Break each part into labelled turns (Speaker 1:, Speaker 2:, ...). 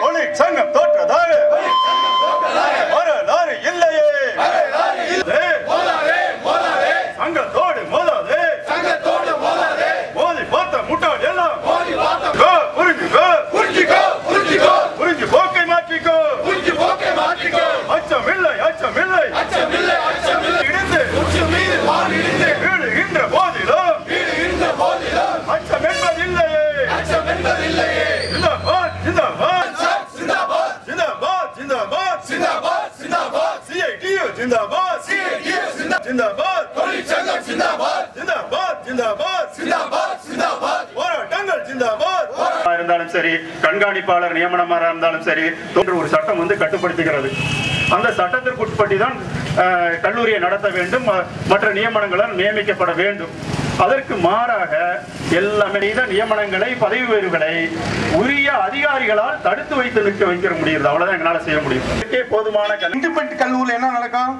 Speaker 1: தொழிற்சங்கம் தோற்றதாக வரலாறு இல்லையே. சங்கத்தோடு மோதாதே, மோதி பார்த்த முட்டாள் எல்லாம் புரிஞ்சு போக்கை மாற்றிக்கோ. அச்சமில்லை அச்சமில்லை இடிந்து வீழுகின்ற போதிலும் அச்சம் என்பதில்லையே. ஜிந்தாபாத் ஜிந்தாபாத் ஜிந்தாபாத் ஜிந்தாபாத் ஜிந்தாபாத் CITU ஜிந்தாபாத் ஜிந்தாபாத் தொழிற்சங்கம் ஜிந்தாபாத் ஜிந்தாபாத் ஜிந்தாபாத் ஜிந்தாபாத் ஜிந்தாபாத் போராட்டங்கள் ஜிந்தாபாத். இருந்தாலும் சரி, கண்காணிப்பாளர் நியமனமாக இருந்தாலும் சரி, ஒரு சட்டம் கட்டுப்படுத்துகிறது. அந்த சட்டத்திற்கு உட்பட்டு தான் கல்லூரியை நடத்த வேண்டும், மற்ற நியமனங்களால் நியமிக்கப்பட வேண்டும். அதற்கு மாறாக எல்லாமே நியமனங்களை, பதவி உயர்வுகளை உரிய அதிகாரிகளால் தடுத்து வைத்து நிற்க வைக்க முடியுது. அவ்வளவுதான் எங்களால் செய்ய முடியும். போதுமான
Speaker 2: இண்டிபெண்டன்ட் கல்லூரியில் என்ன நடக்கும்?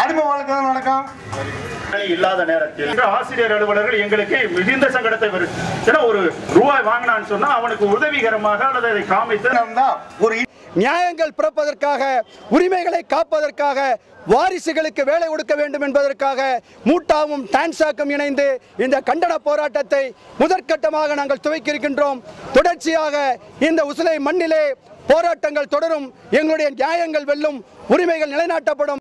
Speaker 2: அடிமை வாழ்க்கை நடக்கும்.
Speaker 1: இல்லாத நேரத்தில் ஆசிரியர் அலுவலர்கள் எங்களுக்கு மிகுந்த சங்கடத்தை வரும். ஒரு ரூபாய் வாங்கினான்னு சொன்னா அவனுக்கு உதவிகரமாக அல்லது அதை காமித்து
Speaker 2: ஒரு
Speaker 3: நியாயங்கள் பிறப்பதற்காக, உரிமைகளை காப்பதற்காக, வாரிசுகளுக்கு வேலை கொடுக்க வேண்டும் என்பதற்காக மூட்டாவும் டான்சாக்கும் இணைந்து இந்த கண்டன போராட்டத்தை முதற்கட்டமாக நாங்கள் துவக்கியிருக்கின்றோம். தொடர்ச்சியாக இந்த உசிலை மண்ணிலே போராட்டங்கள் தொடரும். எங்களுடைய நியாயங்கள் வெல்லும், உரிமைகள் நிலைநாட்டப்படும்.